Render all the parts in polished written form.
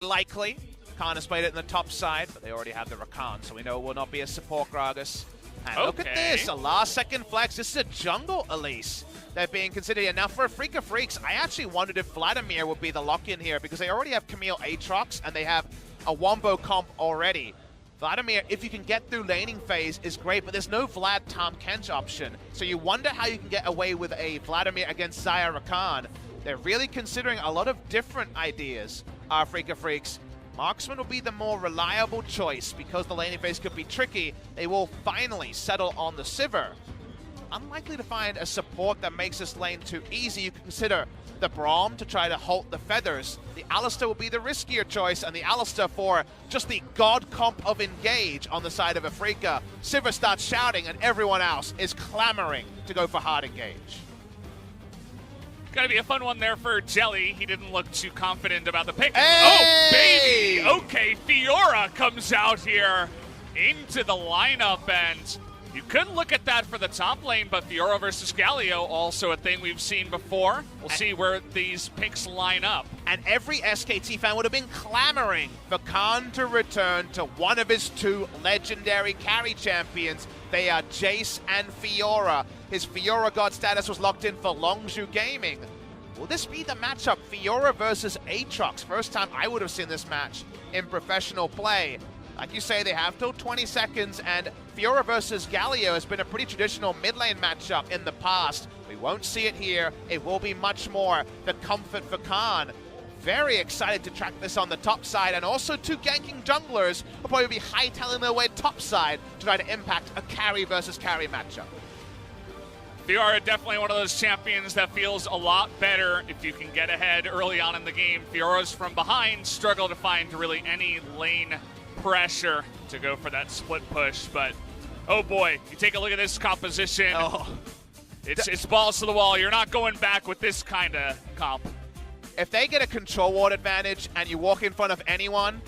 likely. Khan has played it in the top side, but they already have the Rakan, so we know it will not be a support Gragas. And look at this, a last-second flex. This is a jungle Elise they're being considered here. Now, for a Freak of Freaks, I actually wondered if Vladimir would be the lock-in here because they already have Camille Aatrox and they have a Wombo comp already. Vladimir, if you can get through laning phase, is great, but there's no Vlad Tahm Kench option. So you wonder how you can get away with a Vladimir against Xayah Rakan. They're really considering a lot of different ideas, our Freak of Freaks. Marksman will be the more reliable choice because the laning phase could be tricky. They will finally settle on the Sivir. Unlikely to find a support that makes this lane too easy. You can consider the Braum to try to halt the Feathers. The Alistar will be the riskier choice, and the Alistar for just the god comp of Engage on the side of Afrika. Sivir starts shouting, and everyone else is clamoring to go for hard Engage. Gonna be a fun one there for Jelly. He didn't look too confident about the pick. Hey! Oh, baby! Okay, Fiora comes out here into the lineup, and you could look at that for the top lane, but Fiora versus Galio, also a thing we've seen before. We'll see where these picks line up. And every SKT fan would have been clamoring for Khan to return to one of his two legendary carry champions. They are Jace and Fiora. His Fiora God status was locked in for Longzhu Gaming. Will this be the matchup? Fiora versus Aatrox. First time I would have seen this match in professional play. Like you say, they have till 20 seconds, and Fiora versus Galio has been a pretty traditional mid lane matchup in the past. We won't see it here. It will be much more the comfort for Khan. Very excited to track this on the top side, and also two ganking junglers will probably be hightailing their way top side to try to impact a carry versus carry matchup. Fiora definitely one of those champions that feels a lot better if you can get ahead early on in the game. Fiora's from behind struggle to find really any lane pressure to go for that split push, but oh boy, you take a look at this composition. It's balls to the wall. You're not going back with this kind of comp. If they get a control ward advantage and you walk in front of anyone,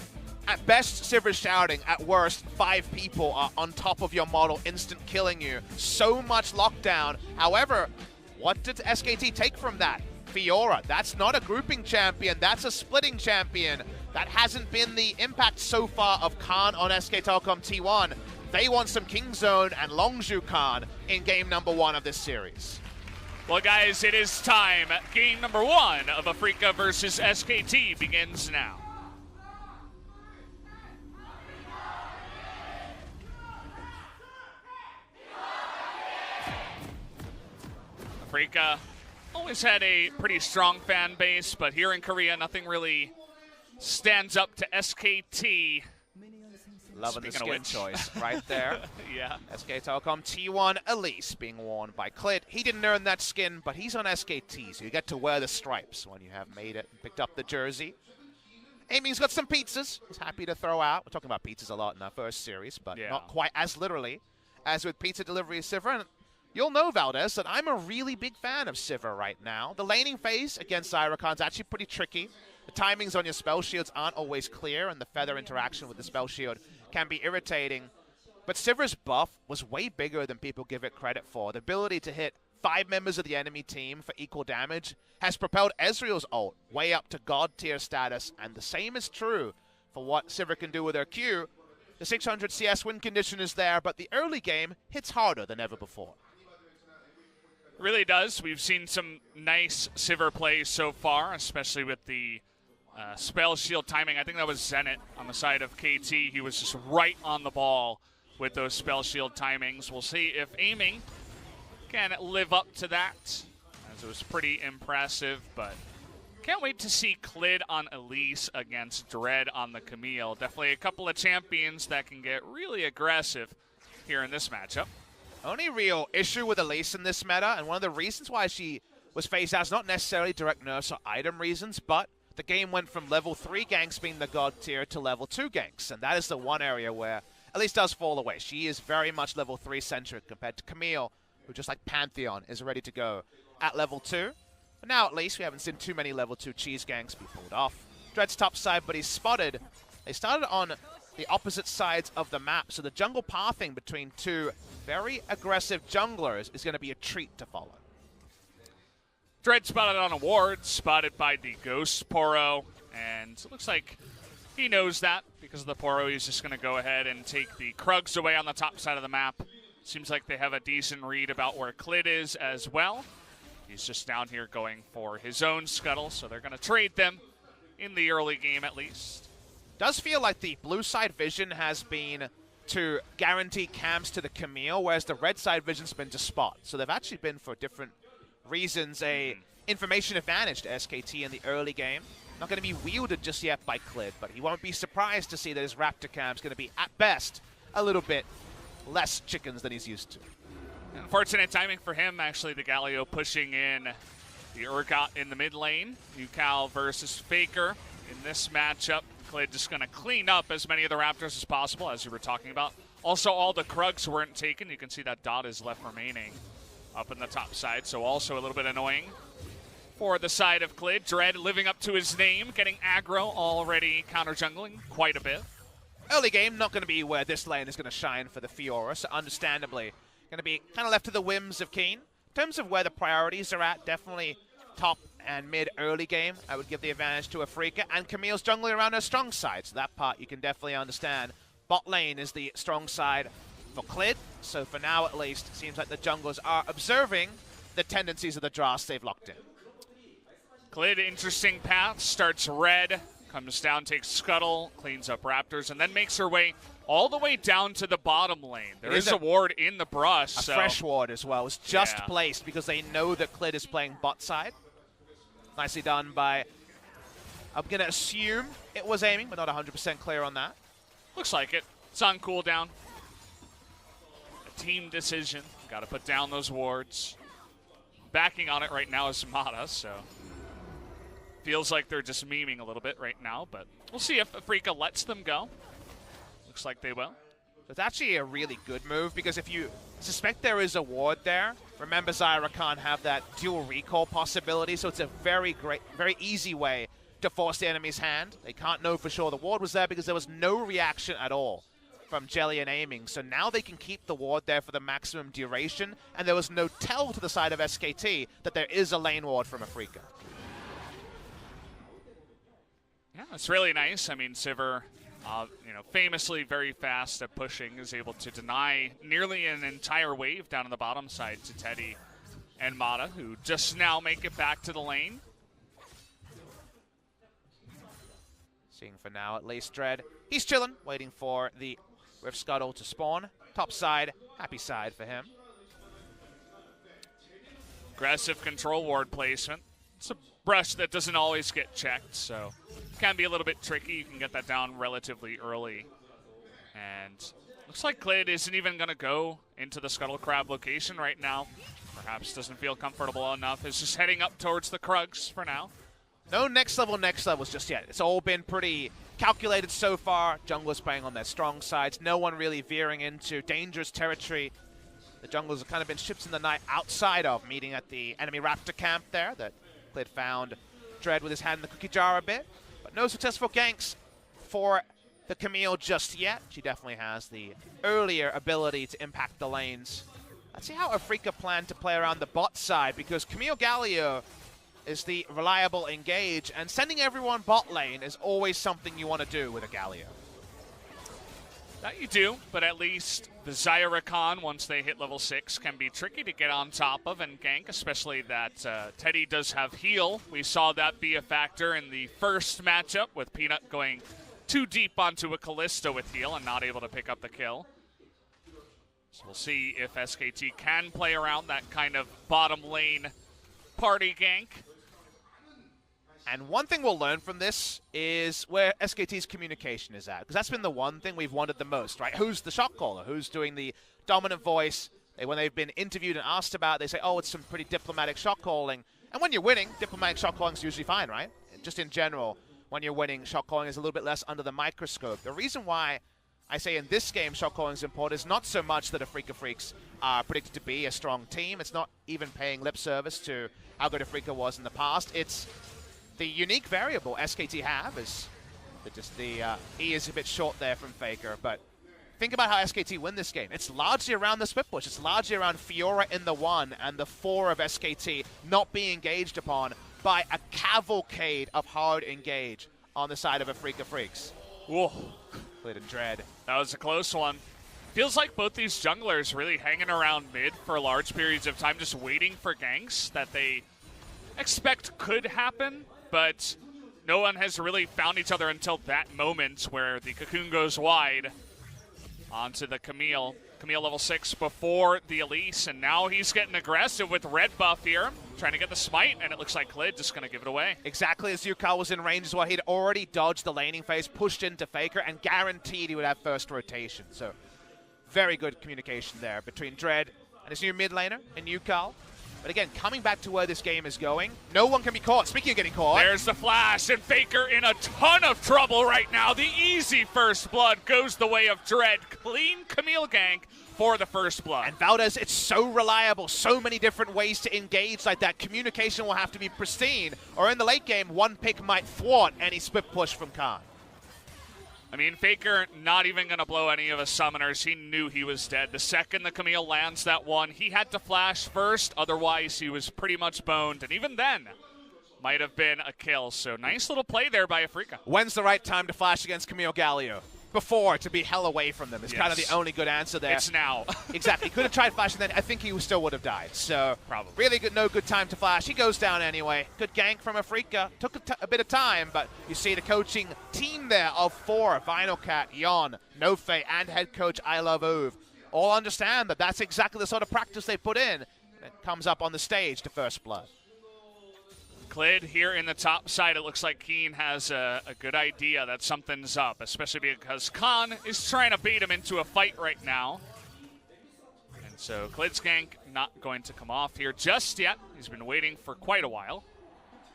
at best, Sivir's shouting. At worst, 5 people are on top of your model, instant killing you. So much lockdown. However, what did SKT take from that? Fiora, that's not a grouping champion, that's a splitting champion. That hasn't been the impact so far of Khan on SK Telecom T1. They want some King Zone and Longzhu Khan in game number 1 of this series. Well, guys, it is time. Game number 1 of Afrika versus SKT begins now. Afrika always had a pretty strong fan base, but here in Korea, nothing really stands up to SKT. Loving the skin choice right there. Yeah. SK Telecom T1 Elise being worn by Clit. He didn't earn that skin, but he's on SKT, so you get to wear the stripes when you have made it and picked up the jersey. Amy's got some pizzas he's happy to throw out. We're talking about pizzas a lot in our first series, but not quite as literally as with pizza delivery of Sivir. And you'll know, Valdez, that I'm a really big fan of Sivir right now. The laning phase against Xayah Rakan is actually pretty tricky. The timings on your spell shields aren't always clear, and the feather interaction with the spell shield can be irritating. But Sivir's buff was way bigger than people give it credit for. The ability to hit 5 members of the enemy team for equal damage has propelled Ezreal's ult way up to god tier status, and the same is true for what Sivir can do with her Q. The 600 CS win condition is there, but the early game hits harder than ever before. Really does. We've seen some nice Sivir plays so far, especially with the spell shield timing. I think that was Zenit on the side of KT. He was just right on the ball with those spell shield timings. We'll see if aiming can live up to that, as it was pretty impressive, but can't wait to see Clid on Elise against Dread on the Camille. Definitely a couple of champions that can get really aggressive here in this matchup. Only real issue with Elise in this meta, and one of the reasons why she was phased out is not necessarily direct nerfs or item reasons, but the game went from level 3 ganks being the god tier to level 2 ganks, and that is the one area where Elise does fall away. She is very much level 3 centric compared to Camille, who just like Pantheon is ready to go at level 2. But now at least we haven't seen too many level 2 cheese ganks be pulled off. Dread's top side, but he's spotted. They started on the opposite sides of the map, so the jungle pathing between two very aggressive junglers is going to be a treat to follow. Dread spotted on a ward, spotted by the Ghost Poro, and it looks like He knows that because of the Poro. He's just going to go ahead and take the Krugs away on the top side of the map. Seems like they have a decent read about where Klid is as well. He's just down here going for his own scuttle, so they're going to trade them in the early game at least. Does feel like the blue side vision has been to guarantee camps to the Camille, whereas the red side vision's been to spot. So they've actually been, for different reasons, a information advantage to SKT in the early game. Not going to be wielded just yet by Klid, but he won't be surprised to see that his Raptor camp's going to be, at best, a little bit less chickens than he's used to. Unfortunate timing for him, actually, the Galio pushing in the Urgot in the mid lane. UCal versus Faker in this matchup. Klid just going to clean up as many of the Raptors as possible, as you were talking about. Also, all the Krugs weren't taken. You can see that dot is left remaining up in the top side, so also a little bit annoying for the side of Klid. Dread living up to his name, getting aggro, already counter-jungling quite a bit. Early game, not going to be where this lane is going to shine for the Fiora, so understandably going to be kind of left to the whims of Keen. In terms of where the priorities are at, definitely top and mid early game, I would give the advantage to Afrika, and Camille's jungling around her strong side, so that part you can definitely understand. Bot lane is the strong side for Klid, so for now at least, it seems like the junglers are observing the tendencies of the Dross they've locked in. Klid, interesting path, starts red, comes down, takes Scuttle, cleans up Raptors, and then makes her way all the way down to the bottom lane. There is a ward in the brush. A fresh ward as well. It's just placed because they know that Klid is playing bot side. Nicely done by, I'm going to assume it was aiming, but not 100% clear on that. Looks like it. It's on cooldown. A team decision. Got to put down those wards. Backing on it right now is Mata, so feels like they're just memeing a little bit right now, but we'll see if Afrika lets them go. Looks like they will. It's actually a really good move because if you suspect there is a ward there, remember Zyra can't have that dual recall possibility, so it's a very easy way to force the enemy's hand. They can't know for sure the ward was there because there was no reaction at all from Jelly and aiming. So now they can keep the ward there for the maximum duration, and there was no tell to the side of SKT that there is a lane ward from Afrika. Yeah, it's really nice. I mean, Sivir, famously very fast at pushing, is able to deny nearly an entire wave down on the bottom side to Teddy and Mata, who just now make it back to the lane. Seeing for now at least Dread. He's chilling, waiting for the Rift Scuttle to spawn. Top side, happy side for him. Aggressive control ward placement. It's a brush that doesn't always get checked, so it can be a little bit tricky. You can get that down relatively early. And looks like Klid isn't even going to go into the Scuttle Crab location right now. Perhaps doesn't feel comfortable enough. Is just heading up towards the Krugs for now. No next levels just yet. It's all been pretty calculated so far. Junglers playing on their strong sides. No one really veering into dangerous territory. The junglers have kind of been ships in the night outside of, meeting at the enemy Raptor camp there that Klid found Dread with his hand in the cookie jar a bit. But no successful ganks for the Camille just yet. She definitely has the earlier ability to impact the lanes. Let's see how Afrika planned to play around the bot side, because Camille Galio is the reliable engage, and sending everyone bot lane is always something you want to do with a Galio. That you do, but at least the Zyra, once they hit level 6, can be tricky to get on top of and gank, especially that Teddy does have heal. We saw that be a factor in the first matchup with Peanut going too deep onto a Kalista with heal and not able to pick up the kill. So we'll see if SKT can play around that kind of bottom lane party gank. And one thing we'll learn from this is where SKT's communication is at, because that's been the one thing we've wanted the most, right? Who's the shot caller? Who's doing the dominant voice? When they've been interviewed and asked about it, they say, oh, it's some pretty diplomatic shot calling. And when you're winning, diplomatic shot calling is usually fine, right? Just in general, when you're winning, shot calling is a little bit less under the microscope. The reason why I say in this game shot calling is important is not so much that Afrika Freaks are predicted to be a strong team. It's not even paying lip service to how good Afrika was in the past. It's the unique variable SKT have is that just the E is a bit short there from Faker, but think about how SKT win this game. It's largely around the split push. It's largely around Fiora in the 1 and the 4 of SKT not being engaged upon by a cavalcade of hard engage on the side of Afrika Freaks. Whoa. Clid and Dread. That was a close one. Feels like both these junglers really hanging around mid for large periods of time, just waiting for ganks that they expect could happen, but no one has really found each other until that moment where the Cocoon goes wide onto the Camille. Camille level 6 before the Elise, and now he's getting aggressive with red buff here, trying to get the smite, and it looks like Clid just going to give it away. Exactly as Yukal was in range as well. He'd already dodged the laning phase, pushed into Faker, and guaranteed he would have first rotation. So very good communication there between Dread and his new mid laner and Yukal. But again, coming back to where this game is going, no one can be caught. Speaking of getting caught. There's the flash, and Faker in a ton of trouble right now. The easy first blood goes the way of Dread. Clean Camille gank for the first blood. And Valdez, it's so reliable. So many different ways to engage like that. Communication will have to be pristine. Or in the late game, one pick might thwart any split push from Khan. I mean, Faker not even going to blow any of his summoners. He knew he was dead. The second the Camille lands that one, he had to flash first. Otherwise, he was pretty much boned. And even then, might have been a kill. So nice little play there by Afrika. When's the right time to flash against Camille Galio? Before, to be hell away from them. It's kind of the only good answer there. It's now. Exactly. Could have tried flashing then. I think he still would have died. So probably really good, no good time to flash. He goes down anyway. Good gank from Afrika. Took a bit of time, but you see the coaching team there of 4, Vinyl Cat, Yon, Nofe, and head coach I Love Ove, all understand that that's exactly the sort of practice they put in. It comes up on the stage to first blood. Clid here in the top side. It looks like Keen has a good idea that something's up, especially because Khan is trying to bait him into a fight right now. And so Clid's gank not going to come off here just yet. He's been waiting for quite a while.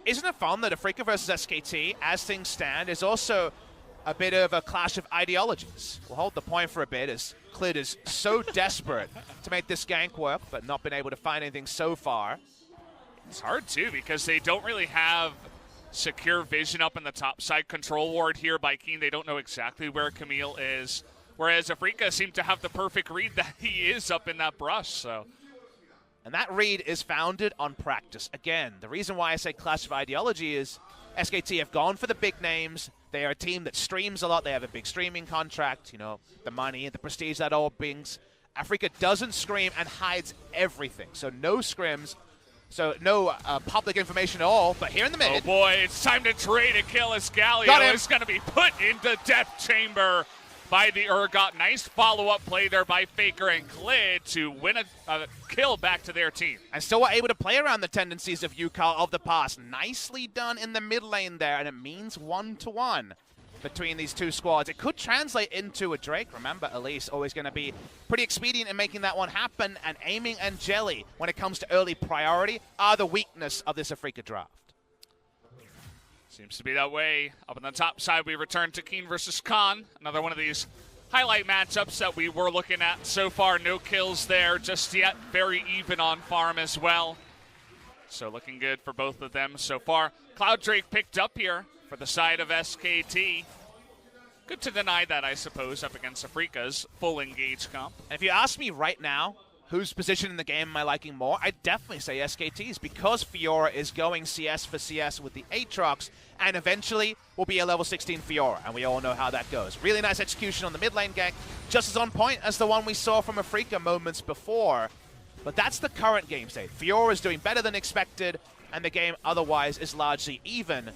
Isn't it fun that Afrika versus SKT, as things stand, is also a bit of a clash of ideologies? We'll hold the point for a bit as Clid is so desperate to make this gank work, but not been able to find anything so far. It's hard, too, because they don't really have secure vision up in the top side. Control ward here by Keen. They don't know exactly where Camille is, whereas Afrika seemed to have the perfect read that he is up in that brush. So, and that read is founded on practice. Again, the reason why I say clash of ideology is SKT have gone for the big names. They are a team that streams a lot. They have a big streaming contract, you know, the money and the prestige that all brings. Afrika doesn't scream and hides everything. So no scrims. So no public information at all, but here in the mid. Oh boy, it's time to trade a kill as Galio is going to be put into death chamber by the Urgot. Nice follow-up play there by Faker and Clid to win a kill back to their team. And still were able to play around the tendencies of Yukal of the past. Nicely done in the mid lane there, and it means 1-1 between these two squads. It could translate into a Drake. Remember, Elise always going to be pretty expedient in making that one happen, and aiming and Jelly, when it comes to early priority, are the weakness of this Afrika draft. Seems to be that way. Up on the top side, we return to Keen versus Khan. Another one of these highlight matchups that we were looking at so far. No kills there just yet. Very even on farm as well. So looking good for both of them so far. Cloud Drake picked up here for the side of SKT. Good to deny that, I suppose, up against Afrika's full engage comp. And if you ask me right now, whose position in the game am I liking more, I'd definitely say SKT's, because Fiora is going CS for CS with the Aatrox, and eventually will be a level 16 Fiora, and we all know how that goes. Really nice execution on the mid lane gank, just as on point as the one we saw from Afrika moments before. But that's the current game state. Fiora is doing better than expected, and the game otherwise is largely even.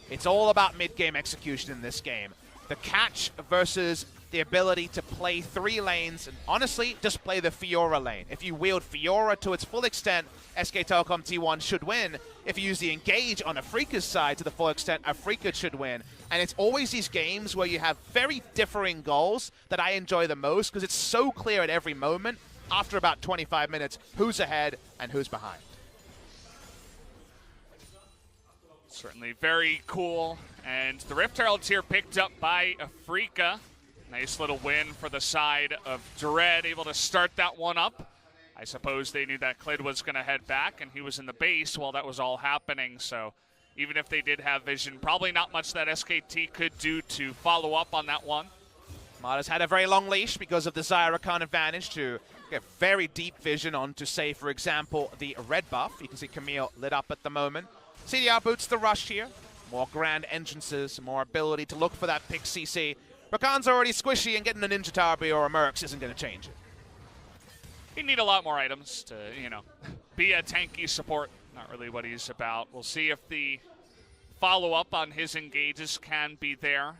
It's all about mid-game execution in this game. The catch versus the ability to play 3 lanes, and honestly, just play the Fiora lane. If you wield Fiora to its full extent, SK Telecom T1 should win. If you use the engage on Afrika's side to the full extent, Afrika should win. And it's always these games where you have very differing goals that I enjoy the most, because it's so clear at every moment, after about 25 minutes, who's ahead and who's behind. Certainly very cool. And the Rift Herald's here picked up by Afrika. Nice little win for the side of Dread, able to start that one up. I suppose they knew that Clid was going to head back, and he was in the base while that was all happening. So even if they did have vision, probably not much that SKT could do to follow up on that one. Mada's had a very long leash because of the Zyrakan advantage to get very deep vision onto, say, for example, the red buff. You can see Camille lit up at the moment. CDR boots the rush here. more grand entrances, more ability to look for that pick CC. Rakan's already squishy, and getting a Ninja Tarby or a Mercs isn't going to change it. He'd need a lot more items to, you know, be a tanky support. Not really what he's about. We'll see if the follow-up on his engages can be there.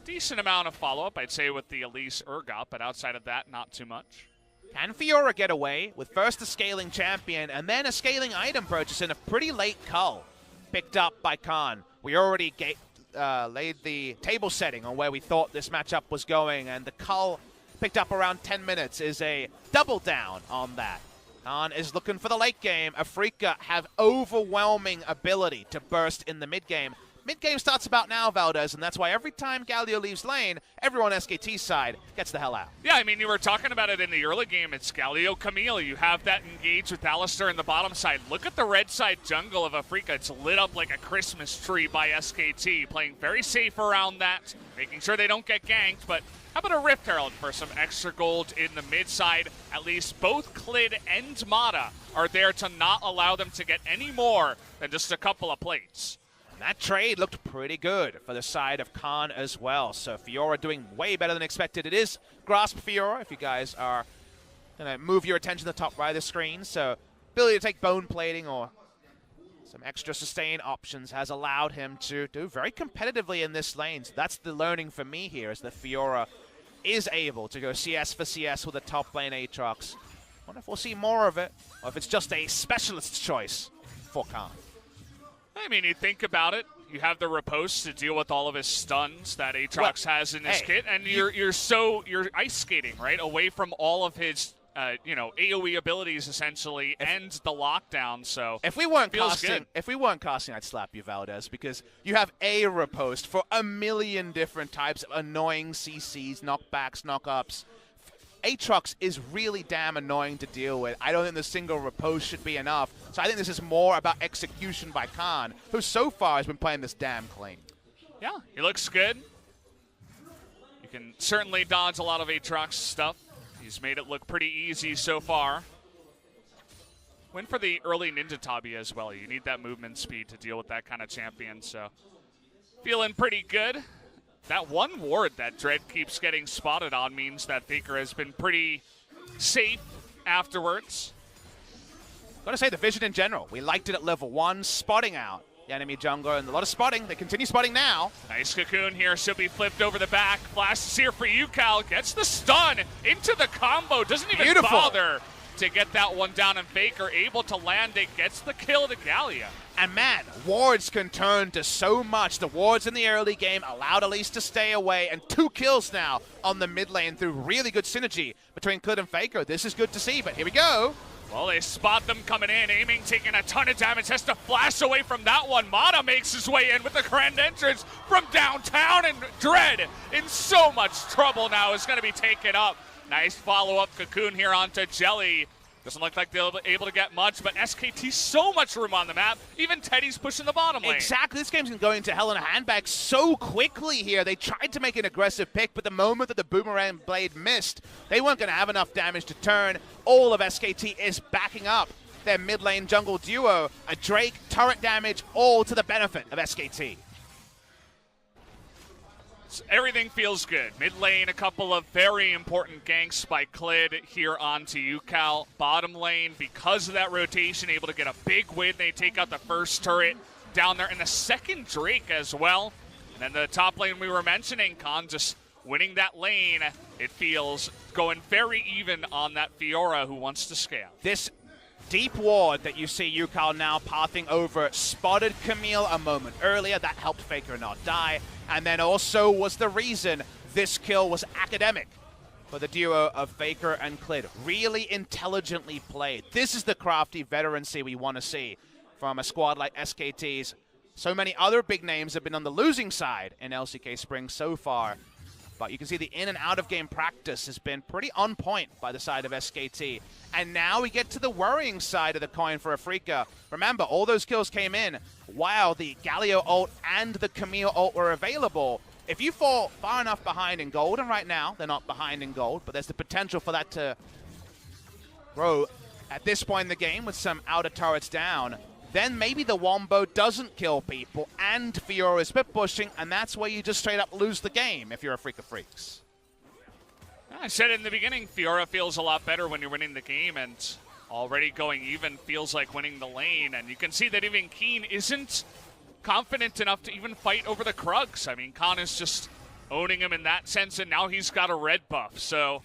Decent amount of follow-up, I'd say, with the Elise Urgot, but outside of that, not too much. Can Fiora get away with first a scaling champion and then a scaling item purchase in a pretty late cull picked up by Khan? We already laid the table setting on where we thought this matchup was going, and the cull picked up around 10 minutes is a double down on that. Khan is looking for the late game. Afrika have overwhelming ability to burst in the mid game. Mid-game starts about now, Valdez, and that's why every time Galio leaves lane, everyone on SKT's side gets the hell out. Yeah, I mean, you were talking about it in the early game. It's Galio, Camille. You have that engage with Alistar in the bottom side. Look at the red side jungle of Afrika. It's lit up like a Christmas tree by SKT, playing very safe around that, making sure they don't get ganked. But how about a Rift Herald for some extra gold in the mid side? At least both Klid and Mata are there to not allow them to get any more than just a couple of plates. And that trade looked pretty good for the side of Khan as well. So Fiora doing way better than expected. It is Grasp Fiora, if you guys are going to move your attention to the top right of the screen. So ability to take bone plating or some extra sustain options has allowed him to do very competitively in this lane. So that's the learning for me here, is that Fiora is able to go CS for CS with a top lane Aatrox. Wonder if we'll see more of it, or if it's just a specialist choice for Khan. I mean, you think about it. You have the riposte to deal with all of his stuns that Aatrox has in his kit, and you're ice skating right away from all of his AOE abilities essentially, and the lockdown. So if we weren't casting, I'd slap you, Valdez, because you have a riposte for a million different types of annoying CCs, knockbacks, knockups. Aatrox is really damn annoying to deal with. I don't think the single riposte should be enough. So I think this is more about execution by Khan, who so far has been playing this damn clean. Yeah, he looks good. You can certainly dodge a lot of Aatrox stuff. He's made it look pretty easy so far. Went for the early Ninja Tabi as well. You need that movement speed to deal with that kind of champion, so feeling pretty good. That one ward that Dread keeps getting spotted on means that Faker has been pretty safe afterwards. Got to say, the vision in general, we liked it at level 1, spotting out the enemy jungler, and a lot of spotting. They continue spotting now. Nice cocoon here, should be flipped over the back. Flash is here for you, Cal. Gets the stun into the combo, doesn't even bother to get that one down, and Faker able to land it, gets the kill to Gallia. And man, wards can turn to so much. The wards in the early game allowed Elise to stay away, and 2 kills now on the mid lane through really good synergy between Klid and Faker. This is good to see, but here we go. Well, they spot them coming in, aiming, taking a ton of damage, has to flash away from that one. Mata makes his way in with the grand entrance from downtown, and Dread in so much trouble now is going to be taken up. Nice follow-up cocoon here onto Jelly. Doesn't look like they'll be able to get much, but SKT so much room on the map. Even Teddy's pushing the bottom lane. Exactly. This game's going to hell in a handbag so quickly here. They tried to make an aggressive pick, but the moment that the Boomerang Blade missed, they weren't going to have enough damage to turn. All of SKT is backing up their mid lane jungle duo. A Drake, turret damage, all to the benefit of SKT. Everything feels good. Mid lane, a couple of very important ganks by Klid here onto UCal. Bottom lane, because of that rotation, able to get a big win. They take out the first turret down there, and the second Drake as well. And then the top lane we were mentioning, Khan just winning that lane. It feels going very even on that Fiora who wants to scale. This deep ward that you see UCal now pathing over spotted Camille a moment earlier. That helped Faker not die. And then also was the reason this kill was academic for the duo of Faker and Klid. Really intelligently played. This is the crafty veterancy we want to see from a squad like SKT's. So many other big names have been on the losing side in LCK Spring so far. But you can see the in and out of game practice has been pretty on point by the side of SKT. And now we get to the worrying side of the coin for Afrika. Remember, all those kills came in while the Galio ult and the Camille ult were available. If you fall far enough behind in gold, and right now they're not behind in gold, but there's the potential for that to grow at this point in the game with some outer turrets down, then maybe the Wombo doesn't kill people and Fiora is split pushing, and that's where you just straight up lose the game if you're a Freak of Freaks. I said it in the beginning, Fiora feels a lot better when you're winning the game, and already going even feels like winning the lane. And you can see that even Keen isn't confident enough to even fight over the Krugs. I mean, Khan is just owning him in that sense, and now he's got a red buff. So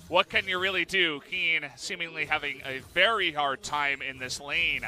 what can you really do? Keen seemingly having a very hard time in this lane.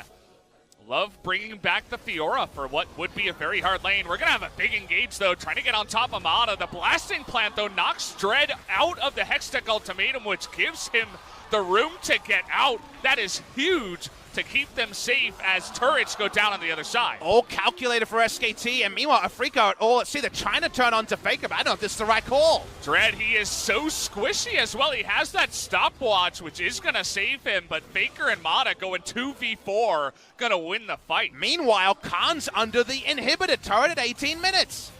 Love bringing back the Fiora for what would be a very hard lane. We're going to have a big engage, though, trying to get on top of Mata. The Blasting Plant, though, knocks Dread out of the Hextech Ultimatum, which gives him the room to get out. That is huge to keep them safe as turrets go down on the other side. All calculated for SKT, and meanwhile, Afrika at all. See, they're trying to turn on to Faker, but I don't know if this is the right call. Dread, he is so squishy as well. He has that stopwatch, which is going to save him, but Faker and Mata going 2v4, going to win the fight. Meanwhile, Khan's under the inhibitor turret at 18 minutes.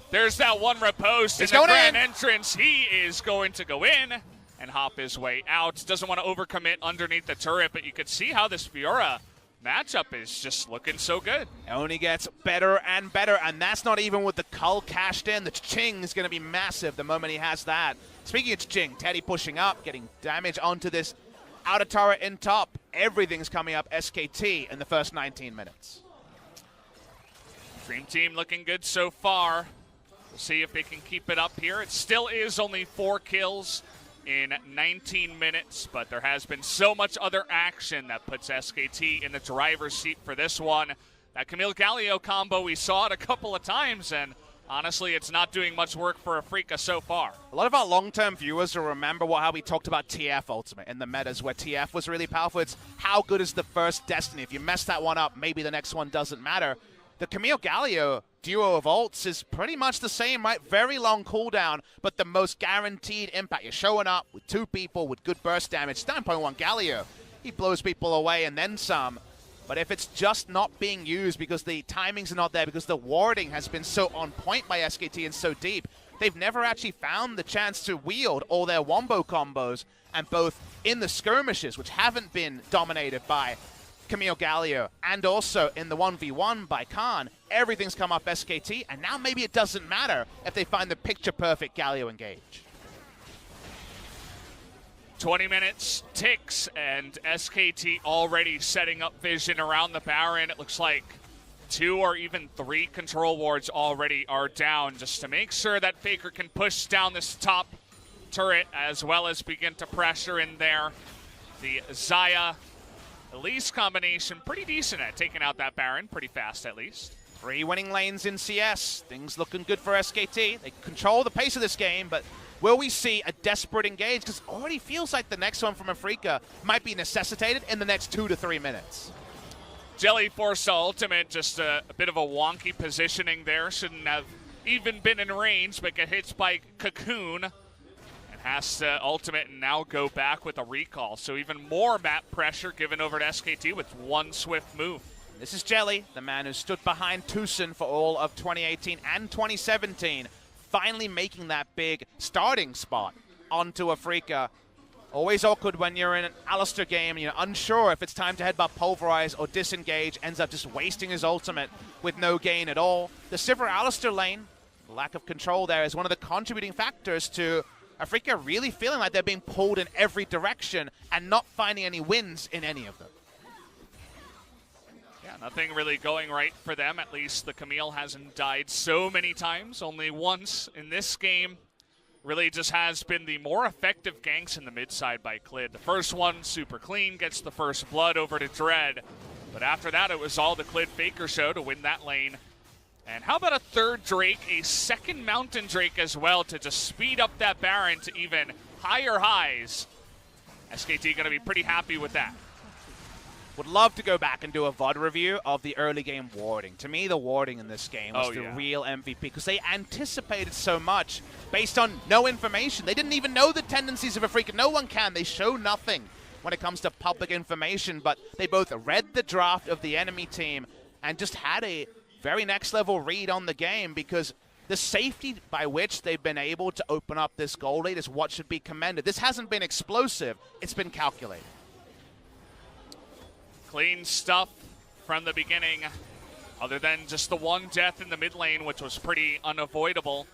There's that one riposte in the grand entrance. He is going to go in and hop his way out. Doesn't want to overcommit underneath the turret, but you could see how this Fiora matchup is just looking so good. It only gets better and better, and that's not even with the Cull cashed in. The Ching is going to be massive the moment he has that. Speaking of Ching, Teddy pushing up, getting damage onto this outer turret in top. Everything's coming up SKT in the first 19 minutes. Dream Team looking good so far. We'll see if they can keep it up here. It still is only 4 kills in 19 minutes, but there has been so much other action that puts SKT in the driver's seat for this one. That Camille Galio combo, we saw it a couple of times, and honestly, it's not doing much work for Afrika so far. A lot of our long-term viewers will remember how we talked about TF Ultimate in the metas, where TF was really powerful. It's how good is the first Destiny. If you mess that one up, maybe the next one doesn't matter. The Camille Galio duo of ults is pretty much the same, right? Very long cooldown, but the most guaranteed impact. You're showing up with 2 people with good burst damage. 9.1 Galio, he blows people away and then some. But if it's just not being used because the timings are not there, because the warding has been so on point by SKT and so deep, they've never actually found the chance to wield all their wombo combos, and both in the skirmishes, which haven't been dominated by Camille Galio, and also in the 1v1 by Khan, everything's come up SKT, and now maybe it doesn't matter if they find the picture-perfect Galio engage. 20 minutes ticks, and SKT already setting up vision around the Baron. It looks like 2 or even 3 control wards already are down, just to make sure that Faker can push down this top turret, as well as begin to pressure in there. The Xayah Elise combination, pretty decent at taking out that Baron, pretty fast at least. 3 winning lanes in CS. Things looking good for SKT. They control the pace of this game, but will we see a desperate engage? Because it already feels like the next one from Afrika might be necessitated in the next 2 to 3 minutes. Jelly forced ultimate, just a bit of a wonky positioning there. Shouldn't have even been in range, but get hit by Cocoon. Has to ultimate and now go back with a recall. So even more map pressure given over to SKT with 1 swift move. This is Jelly, the man who stood behind Tucson for all of 2018 and 2017, finally making that big starting spot onto Afrika. Always awkward when you're in an Alistar game and you're unsure if it's time to headbutt, pulverize, or disengage. Ends up just wasting his ultimate with no gain at all. The Sivir Alistar lane, the lack of control there, is one of the contributing factors to Afrika really feeling like they're being pulled in every direction and not finding any wins in any of them. Yeah, nothing really going right for them. At least the Camille hasn't died so many times, only once in this game. Really just has been the more effective ganks in the mid side by Clid. The first one, super clean, gets the first blood over to Dread. But after that, it was all the Clid Faker show to win that lane. And how about a 3rd Drake, a 2nd Mountain Drake as well, to just speed up that Baron to even higher highs. SKT going to be pretty happy with that. Would love to go back and do a VOD review of the early game warding. To me, the warding in this game was the real MVP, because they anticipated so much based on no information. They didn't even know the tendencies of Afrika. No one can. They show nothing when it comes to public information, but they both read the draft of the enemy team and just had a very next level read on the game, because the safety by which they've been able to open up this goal lead is what should be commended. This hasn't been explosive, it's been calculated. Clean stuff from the beginning, other than just the one death in the mid lane, which was pretty unavoidable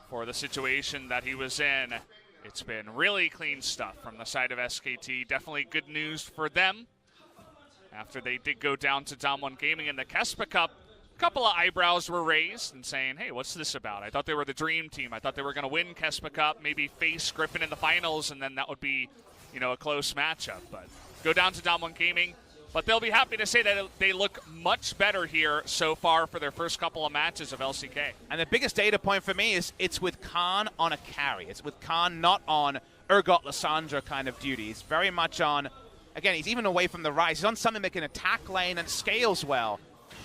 for the situation that he was in. It's been really clean stuff from the side of SKT. Definitely good news for them after they did go down to Dom1 Gaming in the Kespa Cup. A couple of eyebrows were raised and saying, hey, what's this about? I thought they were the dream team. I thought they were going to win Kespa Cup, maybe face Griffin in the finals, and then that would be, you know, a close matchup. But go down to Dom1 Gaming. But they'll be happy to say that they look much better here so far for their first couple of matches of LCK. And the biggest data point for me is it's with Khan on a carry. It's with Khan not on Urgot Lissandra kind of duty. It's very much on, again, he's even away from the rise. He's on something that can attack lane and scales well.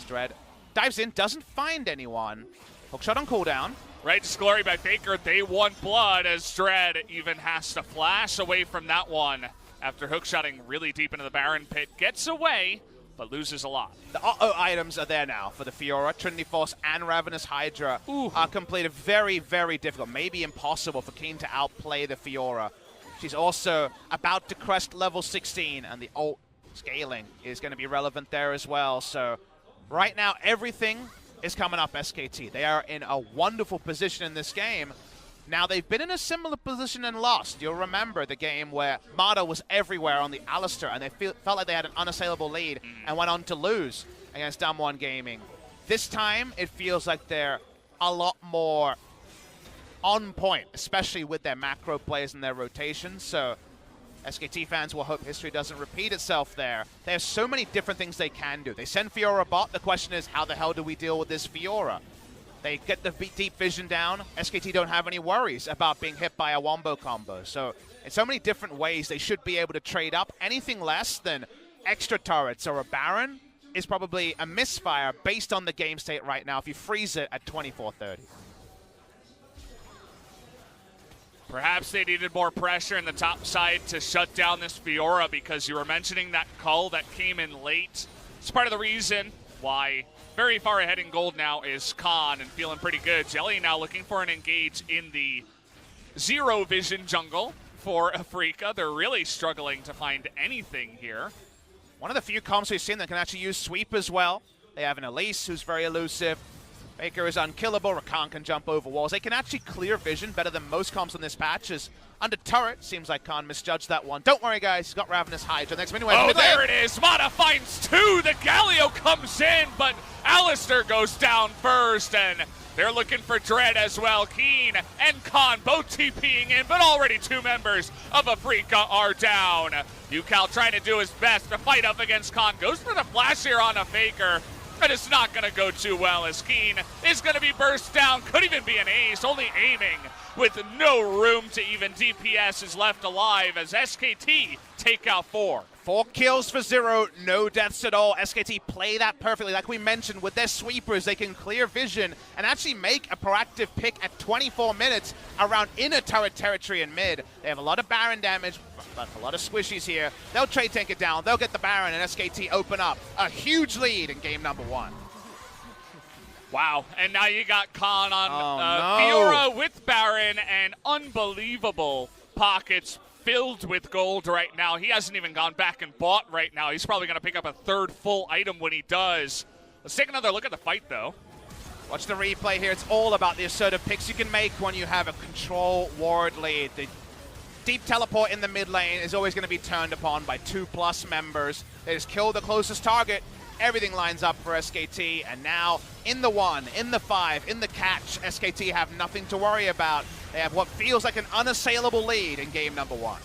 Dread dives in, doesn't find anyone. Hookshot on cooldown. Righteous Glory by Faker. They want blood as Dread even has to flash away from that one. After hookshotting really deep into the Baron pit, gets away, but loses a lot. The items are there now for the Fiora. Trinity Force and Ravenous Hydra are completed. Very, very difficult, maybe impossible for Keen to outplay the Fiora. She's also about to crest level 16, and the ult scaling is going to be relevant there as well. So right now, everything is coming up SKT. They are in a wonderful position in this game. Now, they've been in a similar position and lost. You'll remember the game where Mata was everywhere on the Alistair, and they felt like they had an unassailable lead and went on to lose against Dom1 Gaming. This time, it feels like they're a lot more on point, especially with their macro plays and their rotations. So SKT fans will hope history doesn't repeat itself there. They have so many different things they can do. They send Fiora bot. The question is, how the hell do we deal with this Fiora? They get the deep vision down. SKT don't have any worries about being hit by a wombo combo. So in so many different ways, they should be able to trade up. Anything less than extra turrets or a Baron is probably a misfire based on the game state right now if you freeze it at 24-30. Perhaps they needed more pressure in the top side to shut down this Fiora, because you were mentioning that cull that came in late. It's part of the reason why very far ahead in gold now is Khan and feeling pretty good. Jelly now looking for an engage in the zero vision jungle for Afrika. They're really struggling to find anything here. One of the few comps we've seen that can actually use sweep as well. They have an Elise who's very elusive. Baker is unkillable. Rakan can jump over walls. They can actually clear vision better than most comps on this patch. Is under turret. Seems like Khan misjudged that one. Don't worry, guys. He's got Ravenous Hydra. Next minute. Oh, there it is. Mata finds two. The Galio comes in, but Alistair goes down first, and they're looking for Dread as well. Keen and Khan both TPing in, but already two members of Afrika are down. UCal trying to do his best to fight up against Khan. Goes for the flash here on a Faker. But it's not going to go too well as Keen is going to be burst down. Could even be an ace, only aiming with no room to even DPS is left alive as SKT take out 4. 4 kills for 0, no deaths at all. SKT play that perfectly. Like we mentioned, with their sweepers, they can clear vision and actually make a proactive pick at 24 minutes around inner turret territory in mid. They have a lot of Baron damage, but a lot of squishies here. They'll trade tank it down. They'll get the Baron, and SKT open up a huge lead in game number 1. Wow, and now you got Khan on no. Fiora with Baron, and unbelievable pockets filled with gold right now. He hasn't even gone back and bought right now. He's probably going to pick up a third full item when he does. Let's take another look at the fight, though. Watch the replay here. It's all about the assertive picks you can make when you have a control ward lead. The deep teleport in the mid lane is always going to be turned upon by 2+ members. They just kill the closest target. Everything lines up for SKT, and now in the 1, in the 5, in the catch, SKT have nothing to worry about. They have what feels like an unassailable lead in game number 1.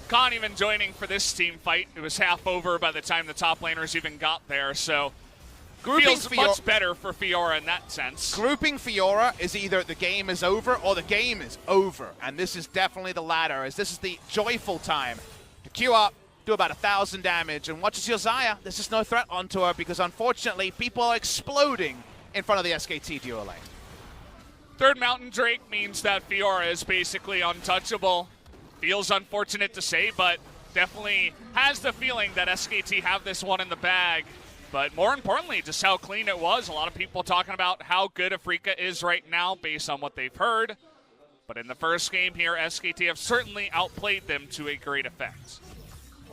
Khan even joining for this team fight. It was half over by the time the top laners even got there, so feels much better for Fiora in that sense. Grouping Fiora is either the game is over or the game is over, and this is definitely the latter, as this is the joyful time to queue up, do about 1,000 damage, and watch as Josiah, there's just no threat onto her because unfortunately people are exploding in front of the SKT duo lane. Third Mountain Drake means that Fiora is basically untouchable. Feels unfortunate to say, but definitely has the feeling that SKT have this one in the bag. But more importantly, just how clean it was. A lot of people talking about how good Afrika is right now based on what they've heard. But in the first game here, SKT have certainly outplayed them to a great effect.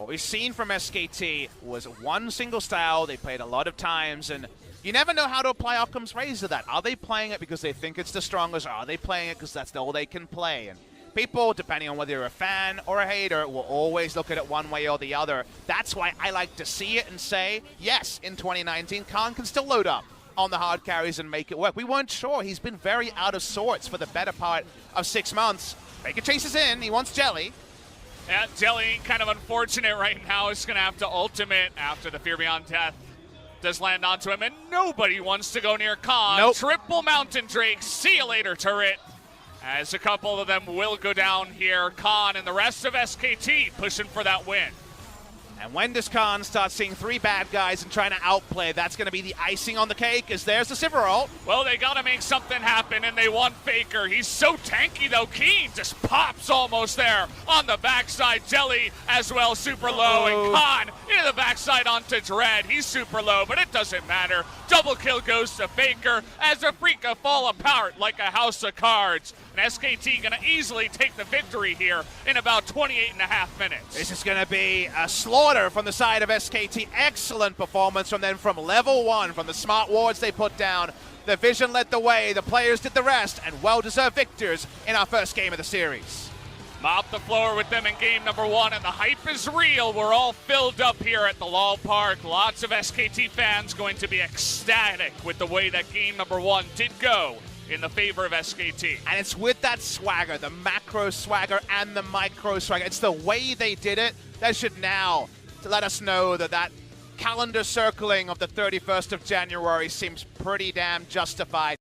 What we've seen from SKT was one single style they played a lot of times, and you never know how to apply Occam's razor to that. Are they playing it because they think it's the strongest, or are they playing it because that's all they can play? And people, depending on whether you're a fan or a hater, will always look at it one way or the other. That's why I like to see it and say, yes, in 2019, Khan can still load up on the hard carries and make it work. We weren't sure. He's been very out of sorts for the better part of 6 months. Baker chases in. He wants Jelly. Yeah, Jelly, kind of unfortunate right now, is going to have to ultimate after the Fear Beyond Death does land onto him, and nobody wants to go near Khan. Nope. Triple Mountain Drake, see you later, turret. As a couple of them will go down here, Khan and the rest of SKT pushing for that win. And when does Khan start seeing 3 bad guys and trying to outplay? That's going to be the icing on the cake, as there's the Sivir ult. Well, they got to make something happen, and they want Faker. He's so tanky, though. Keen just pops almost there on the backside. Jelly as well, super low. And Khan into the backside onto Dread. He's super low, but it doesn't matter. Double kill goes to Faker as the Freaka fall apart like a house of cards. And SKT going to easily take the victory here in about 28.5 minutes. This is going to be a slaughter from the side of SKT. Excellent performance from them from level 1, from the smart wards they put down. The vision led the way, the players did the rest, and well-deserved victors in our first game of the series. Mop the floor with them in game number 1, and the hype is real. We're all filled up here at the LOL Park. Lots of SKT fans going to be ecstatic with the way that game number 1 did go in the favor of SKT. And it's with that swagger, the macro swagger and the micro swagger. It's the way they did it that should now to let us know that that calendar circling of the 31st of January seems pretty damn justified.